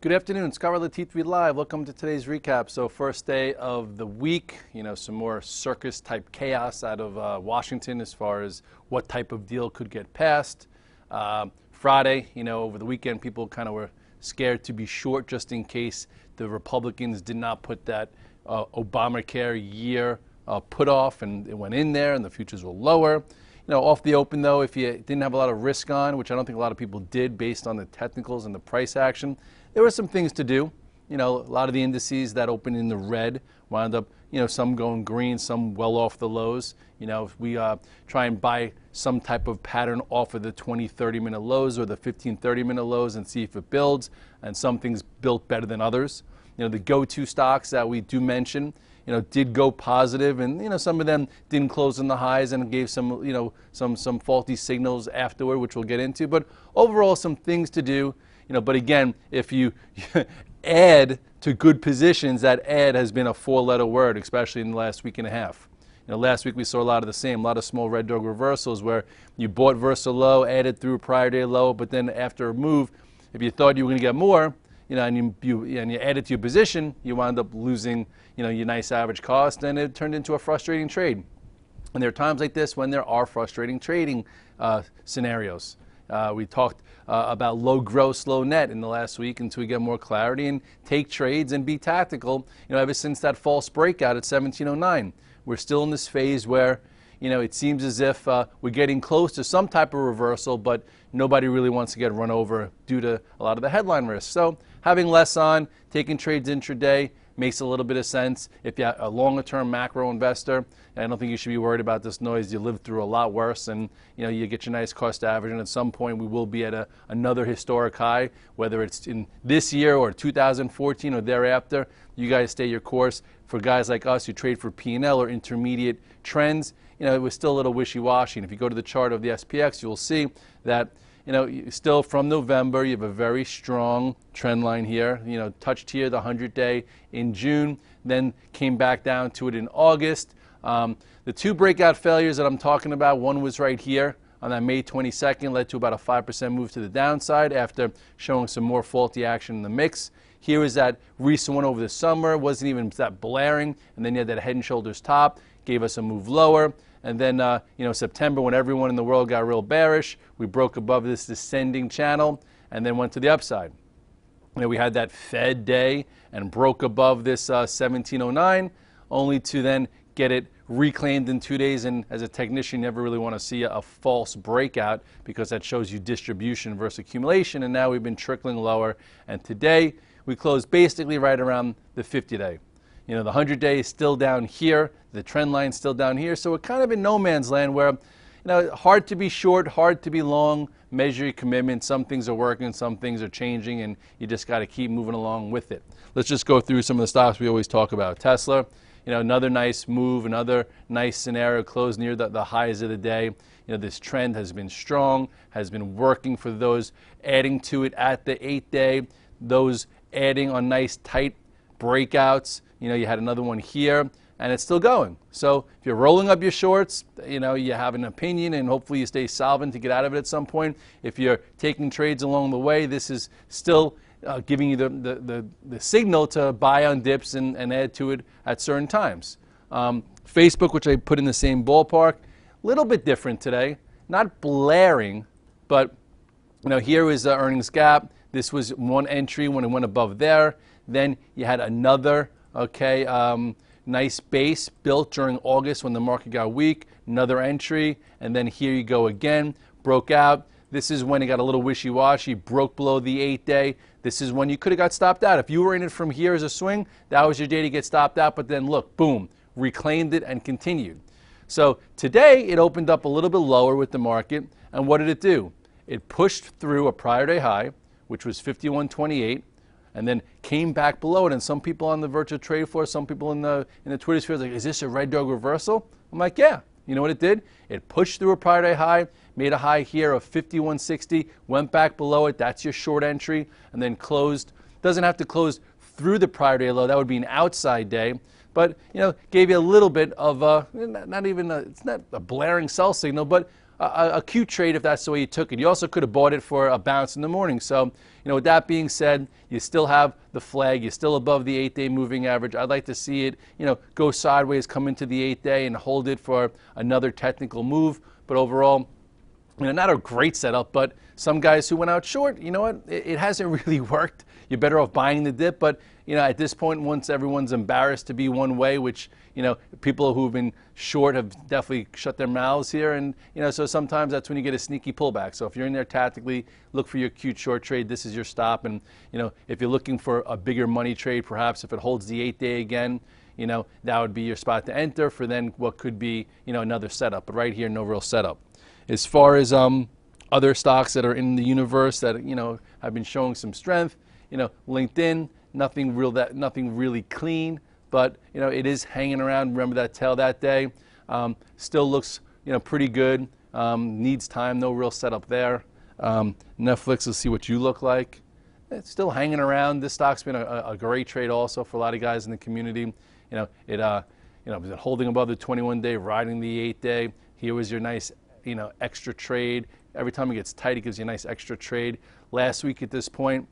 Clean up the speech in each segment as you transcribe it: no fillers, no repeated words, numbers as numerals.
Good afternoon, Scott Redler, T3 Live. Welcome to today's recap. So first day of the week, some more circus type chaos out of Washington as far as what type of deal could get passed. Friday, over the weekend, people kind of were scared to be short just in case the Republicans did not put that Obamacare year put off, and it went in there and the futures were lower. Off the open though, if you didn't have a lot of risk on, which I don't think a lot of people did based on the technicals and the price action, there were some things to do. A lot of the indices that opened in the red wound up, some going green, some well off the lows. If we try and buy some type of pattern off of the 20, 30-minute lows or the 15, 30-minute lows and see if it builds, and some things built better than others. The go-to stocks that we do mention, did go positive, and some of them didn't close in the highs and gave some, some faulty signals afterward, which we'll get into. But overall, some things to do. But again, if you add to good positions, that add has been a four-letter word, especially in the last week and a half. Last week we saw a lot of the same, a lot of small red dog reversals where you bought versus a low, added through a prior day low, but then after a move, if you thought you were going to get more, and you add it to your position, you wound up losing, your nice average cost, and it turned into a frustrating trade. And there are times like this when there are frustrating trading scenarios. We talked about low gross, low net in the last week until we get more clarity and take trades and be tactical. Ever since that false breakout at 1709, we're still in this phase where it seems as if we're getting close to some type of reversal, but nobody really wants to get run over due to a lot of the headline risk. So having less on, taking trades intraday makes a little bit of sense. If you're a longer-term macro investor, I don't think you should be worried about this noise. You lived through a lot worse, and you get your nice cost average, and at some point we will be at another historic high, whether it's in this year or 2014 or thereafter. You guys stay your course. For guys like us who trade for P&L or intermediate trends, it was still a little wishy-washy. And if you go to the chart of the SPX, you'll see that still from November, you have a very strong trend line here. Touched here the 100-day in June, then came back down to it in August. The two breakout failures that I'm talking about, one was right here on that May 22nd, led to about a 5% move to the downside after showing some more faulty action in the mix. Here is that recent one over the summer, wasn't even that blaring, and then you had that head and shoulders top, gave us a move lower. And then, September, when everyone in the world got real bearish, we broke above this descending channel and then went to the upside. We had that Fed day and broke above this 1709, only to then get it reclaimed in 2 days. And as a technician, you never really want to see a false breakout because that shows you distribution versus accumulation. And now we've been trickling lower. And today, we closed basically right around the 50-day. The 100-day is still down here. The trend line is still down here. So we're kind of in no man's land where, hard to be short, hard to be long, measure your commitment. Some things are working, some things are changing, and you just got to keep moving along with it. Let's just go through some of the stocks we always talk about. Tesla, another nice move, another nice scenario, closed near the highs of the day. This trend has been strong, has been working for those adding to it at the 8-day, those adding on nice tight breakouts. You had another one here, and it's still going. So if you're rolling up your shorts, you have an opinion, and hopefully you stay solvent to get out of it at some point. If you're taking trades along the way, this is still giving you the signal to buy on dips and add to it at certain times. Facebook, which I put in the same ballpark, a little bit different today. Not blaring, but here is the earnings gap. This was one entry when it went above there. Then you had another nice base built during August when the market got weak, another entry, and then here you go again, broke out. This is when it got a little wishy-washy, broke below the 8-day. This is when you could have got stopped out. If you were in it from here as a swing, that was your day to get stopped out, but then look, boom, reclaimed it and continued. So today it opened up a little bit lower with the market, and what did it do? It pushed through a prior day high, which was 51.28, and then came back below it. And some people on the virtual trade floor, some people in the Twitter sphere, like, is this a red dog reversal? I'm like, yeah. You know what it did? It pushed through a prior day high, made a high here of 51.60, went back below it. That's your short entry, and then closed. Doesn't have to close through the prior day low. That would be an outside day. But gave you a little bit of it's not a blaring sell signal, but a cute trade if that's the way you took it. You also could have bought it for a bounce in the morning. So, with that being said, you still have the flag. You're still above the 8-day moving average. I'd like to see it, go sideways, come into the 8-day and hold it for another technical move. But overall, not a great setup, but some guys who went out short, you know what, it hasn't really worked. You're better off buying the dip, but at this point, once everyone's embarrassed to be one way, which people who've been short have definitely shut their mouths here, and so sometimes that's when you get a sneaky pullback. So if you're in there tactically, look for your cute short trade. This is your stop, and if you're looking for a bigger money trade, perhaps if it holds the 8-day again, that would be your spot to enter for then what could be another setup. But right here, no real setup. As far as other stocks that are in the universe that have been showing some strength, LinkedIn, nothing really clean, but it is hanging around. Remember that tail that day. Still looks pretty good. Needs time, no real setup there. Netflix, let's see what you look like. It's still hanging around. This stock's been a great trade also for a lot of guys in the community. It was holding above the 21-day, riding the 8-day. Here was your nice extra trade. Every time it gets tight, it gives you a nice extra trade. Last week at this point,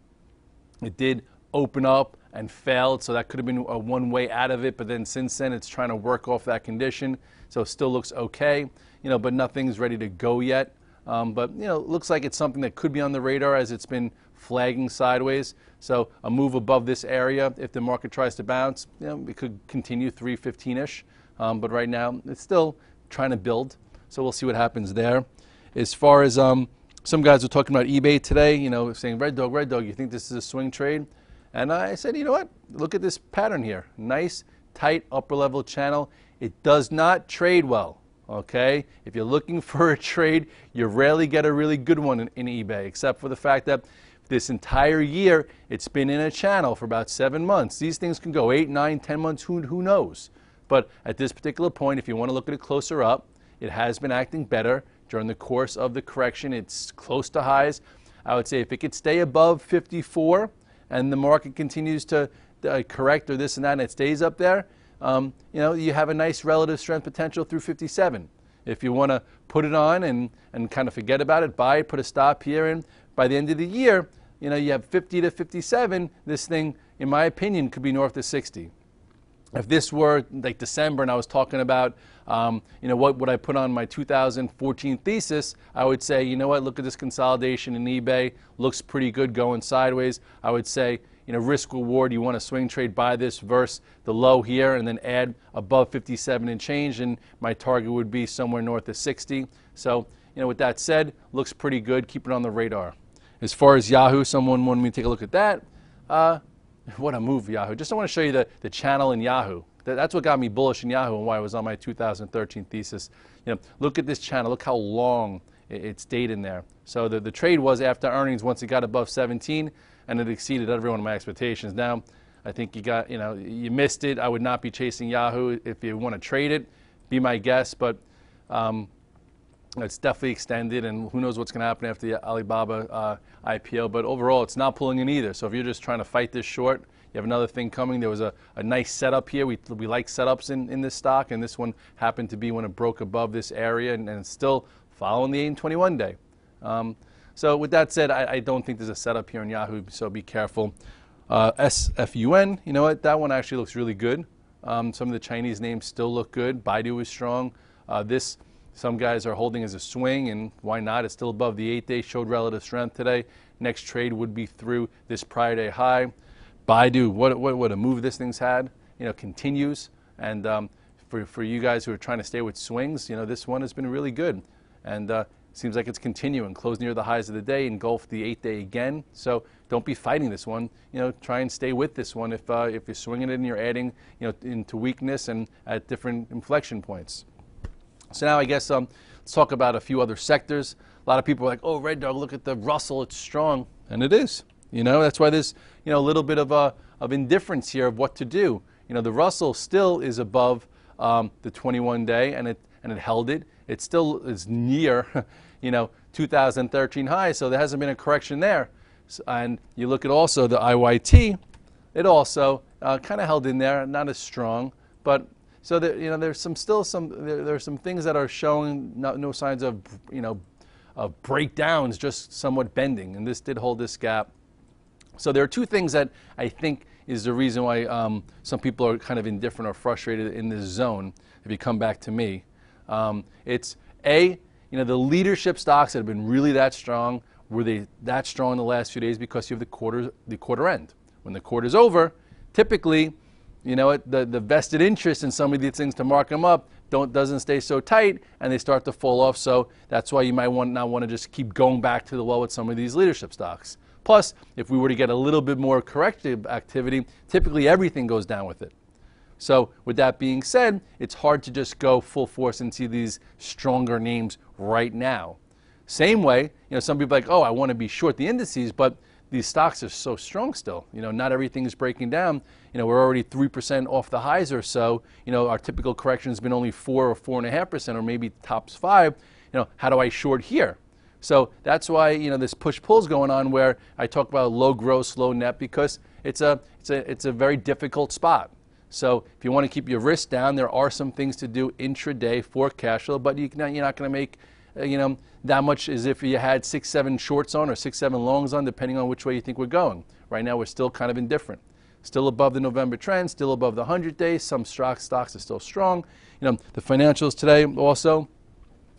it did open up and failed, so that could have been a one way out of it, but then since then it's trying to work off that condition, so it still looks okay, but nothing's ready to go yet. But looks like it's something that could be on the radar as it's been flagging sideways. So a move above this area, if the market tries to bounce, it could continue 315-ish, but right now it's still trying to build. So we'll see what happens there. As far as some guys were talking about eBay today, saying, Red Dog, you think this is a swing trade? And I said, you know what? Look at this pattern here. Nice, tight, upper level channel. It does not trade well, okay? If you're looking for a trade, you rarely get a really good one in eBay, except for the fact that this entire year, it's been in a channel for about 7 months. These things can go 8, 9, 10 months, who knows? But at this particular point, if you want to look at it closer up, it has been acting better during the course of the correction. It's close to highs. I would say if it could stay above 54 and the market continues to correct or this and that and it stays up there, you have a nice relative strength potential through 57. If you want to put it on and kind of forget about it, buy it, put a stop here, and by the end of the year, you have 50 to 57. This thing, in my opinion, could be north of 60. If this were like December and I was talking about, what would I put on my 2014 thesis, I would say, look at this consolidation in eBay. Looks pretty good going sideways. I would say, risk reward, you want to swing trade, buy this versus the low here and then add above 57 and change, and my target would be somewhere north of 60. So, with that said, looks pretty good. Keep it on the radar. As far as Yahoo, someone wanted me to take a look at that. What a move, Yahoo. Just I want to show you the channel in Yahoo. That's what got me bullish in Yahoo and why I was on my 2013 thesis. Look at this channel. Look how long it stayed in there. So the trade was after earnings once it got above 17, and it exceeded every one of my expectations. Now, I think you missed it. I would not be chasing Yahoo. If you want to trade it, be my guest. But it's definitely extended, and who knows what's going to happen after the Alibaba IPO. But overall, it's not pulling in either. So if you're just trying to fight this short, you have another thing coming. There was a nice setup here. We like setups in this stock, and this one happened to be when it broke above this area, and it's still following the 8 and 21 day. So with that said, I don't think there's a setup here in Yahoo, so be careful. SFUN, you know what? That one actually looks really good. Some of the Chinese names still look good. Baidu is strong. Some guys are holding as a swing, and why not? It's still above the 8-day, showed relative strength today. Next trade would be through this prior day high. Baidu, what a move this thing's had, continues. And for you guys who are trying to stay with swings, this one has been really good. And seems like it's continuing, close near the highs of the day, engulf the 8-day again. So don't be fighting this one. Try and stay with this one if you're swinging it and you're adding, into weakness and at different inflection points. So now I guess let's talk about a few other sectors. A lot of people are like, oh, Red Dog, look at the Russell, it's strong. And it is. That's why there's a little bit of indifference here of what to do. The Russell still is above the 21-day, and it held it. It still is near 2013 high, so there hasn't been a correction there. And you look at also the IYT, it also kind of held in there, not as strong, but So there, there's there's some things that are showing no signs of of breakdowns, just somewhat bending, and this did hold this gap. So there are two things that I think is the reason why some people are kind of indifferent or frustrated in this zone. If you come back to me, it's A, the leadership stocks that have been really that strong. Were they that strong in the last few days because you have the quarter end? When the quarter's over, typically, the vested interest in some of these things to mark them up doesn't stay so tight, and they start to fall off. So that's why you might not want to just keep going back to the well with some of these leadership stocks. Plus, if we were to get a little bit more corrective activity, typically everything goes down with it. So with that being said, it's hard to just go full force and see these stronger names right now. Same way, some people are like, oh, I want to be short the indices, but these stocks are so strong still. Not everything is breaking down. We're already 3% off the highs or so. Our typical correction has been only 4 or 4.5%, or maybe tops 5. How do I short here? So that's why this push-pull is going on, where I talk about low gross, low net, because it's a very difficult spot. So if you want to keep your risk down, there are some things to do intraday for cash flow, but you're not going to make that much as if you had 6-7 shorts on or 6-7 longs on, depending on which way you think we're going. Right now, we're still kind of indifferent. Still above the November trend, still above the 100 days. Some stocks are still strong. The financials today also,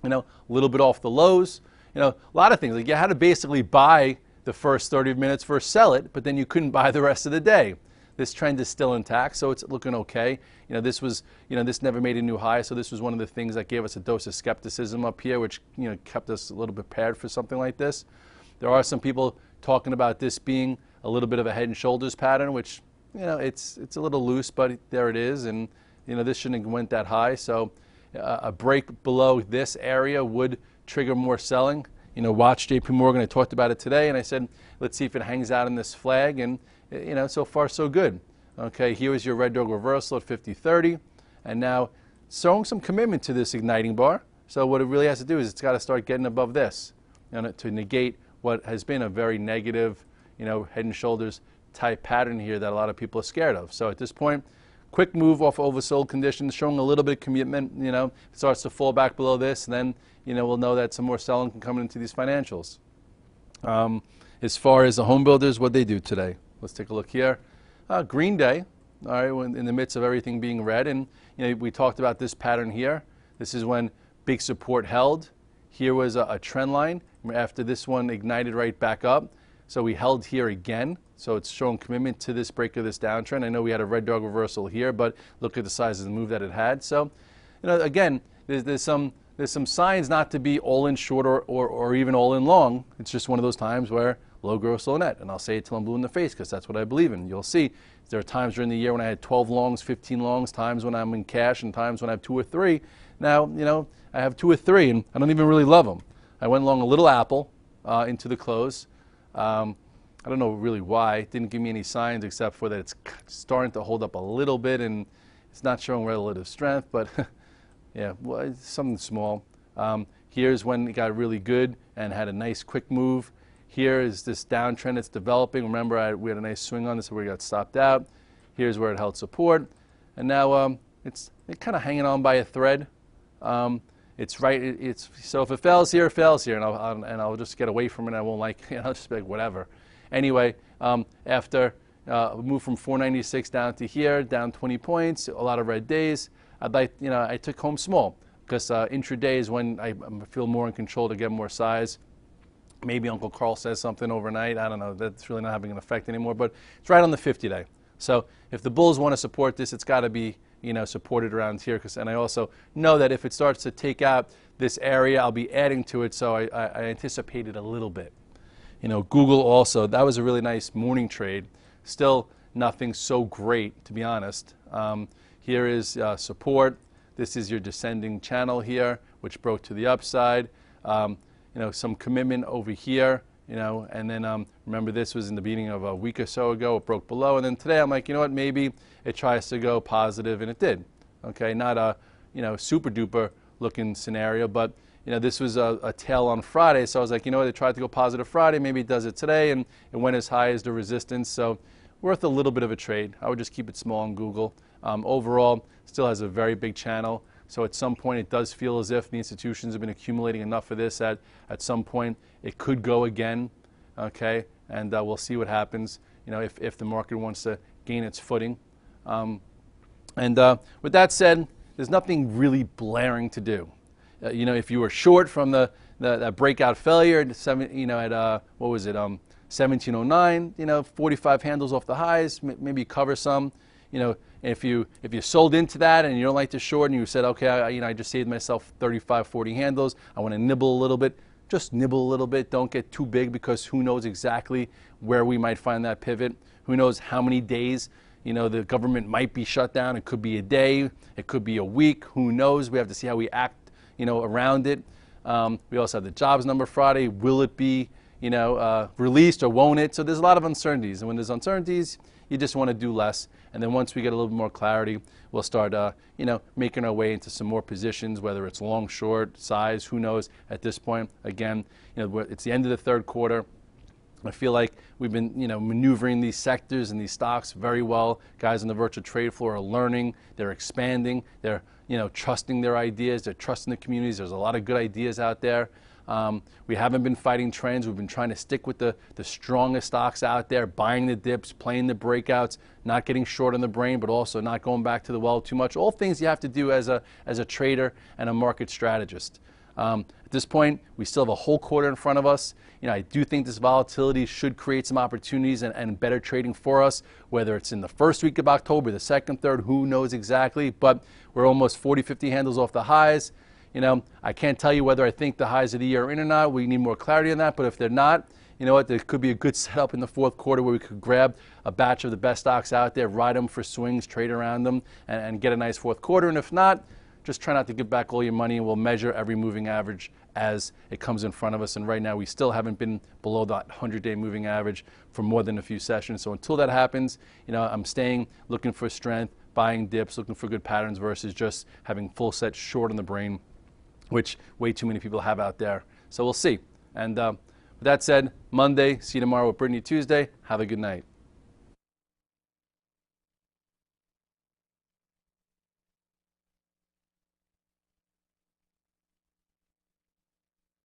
a little bit off the lows. A lot of things. Like, you had to basically buy the first 30 minutes, first sell it, but then you couldn't buy the rest of the day. This trend is still intact, so it's looking okay. This never made a new high, so this was one of the things that gave us a dose of skepticism up here, which kept us a little bit prepared for something like this. There are some people talking about this being a little bit of a head and shoulders pattern, which it's a little loose, but there it is, and this shouldn't have went that high. So a break below this area would trigger more selling. Watch JP Morgan. I talked about it today, and I said, let's see if it hangs out in this flag, and so far so good. Okay, here is your red dog reversal at 50.30, and now showing some commitment to this igniting bar. So what it really has to do is it's got to start getting above this, to negate what has been a very negative, head and shoulders type pattern here that a lot of people are scared of. So at this point, quick move off oversold conditions, showing a little bit of commitment. It starts to fall back below this, and then we'll know that some more selling can come into these financials. As far as the home builders, what they do today, let's take a look here. Green day, all right, in the midst of everything being red, and we talked about this pattern here. This is when big support held. Here was a trend line. After this one ignited right back up, so we held here again. So it's showing commitment to this break of this downtrend. I know we had a red dog reversal here, but look at the size of the move that it had. So, again, there's some signs not to be all in short or even all in long. It's just one of those times where low gross, low net. And I'll say it till I'm blue in the face, because that's what I believe in. You'll see there are times during the year when I had 12 longs, 15 longs, times when I'm in cash, and times when I have 2 or 3. Now, I have 2 or 3, and I don't even really love them. I went long a little Apple into the close. I don't know really why. It didn't give me any signs except for that it's starting to hold up a little bit, and it's not showing relative strength, but yeah, well, it's something small. Here's when it got really good and had a nice quick move. Here is this downtrend that's developing. Remember, we had a nice swing on this where we got stopped out. Here's where it held support. And now it's kind of hanging on by a thread. It's right. So if it fails here, and I'll just get away from it. I won't I'll just be like, whatever. Anyway, after move from 496 down to here, down 20 points, a lot of red days. I took home small, because intraday is when I feel more in control to get more size. Maybe Uncle Carl says something overnight. I don't know. That's really not having an effect anymore. But it's right on the 50-day. So if the bulls want to support this, it's got to be supported around here. And I also know that if it starts to take out this area, I'll be adding to it. So I anticipated a little bit. Google also, that was a really nice morning trade. Still nothing so great, to be honest. Here is support. This is your descending channel here, which broke to the upside. Some commitment over here, and then remember, this was in the beginning of a week or so ago. It broke below, and then today I'm like, maybe it tries to go positive, and it did. Okay, not a super duper looking scenario, but this was a tail on Friday, so I was like, it tried to go positive Friday, maybe it does it today, and it went as high as the resistance, so worth a little bit of a trade. I would just keep it small on Google. Overall, still has a very big channel. So at some point, it does feel as if the institutions have been accumulating enough of this that at some point it could go again, okay? And we'll see what happens, if the market wants to gain its footing. With that said, there's nothing really blaring to do. If you were short from that breakout failure at what was it, 1709, 45 handles off the highs, maybe cover some. If you sold into that and you don't like to short and you said, okay, I just saved myself 35, 40 handles, I want to nibble a little bit, just nibble a little bit. Don't get too big, because who knows exactly where we might find that pivot. Who knows how many days the government might be shut down. It could be a day, it could be a week, who knows. We have to see how we act around it. We also have the jobs number Friday. Will it be released or won't it? So there's a lot of uncertainties, and when there's uncertainties, you just want to do less. And then once we get a little bit more clarity, we'll start making our way into some more positions, whether it's long, short, size, who knows at this point. Again, it's the end of the third quarter. I feel like we've been, maneuvering these sectors and these stocks very well. Guys on the virtual trade floor are learning, they're expanding, they're, trusting their ideas, they're trusting the communities. There's a lot of good ideas out there. We haven't been fighting trends. We've been trying to stick with the strongest stocks out there, buying the dips, playing the breakouts, not getting short on the brain, but also not going back to the well too much. All things you have to do as a trader and a market strategist. At this point, we still have a whole quarter in front of us. I do think this volatility should create some opportunities and better trading for us, whether it's in the first week of October, the second, third, who knows exactly, but we're almost 40, 50 handles off the highs. I can't tell you whether I think the highs of the year are in or not. We need more clarity on that, but if they're not, you know what, there could be a good setup in the fourth quarter where we could grab a batch of the best stocks out there, ride them for swings, trade around them, and get a nice fourth quarter. And if not, just try not to give back all your money, and we'll measure every moving average as it comes in front of us. And right now, we still haven't been below that 100-day moving average for more than a few sessions. So until that happens, I'm staying looking for strength, buying dips, looking for good patterns versus just having full set short on the brain, which way too many people have out there. So we'll see. And with that said, Monday, see you tomorrow with Brittany Tuesday. Have a good night.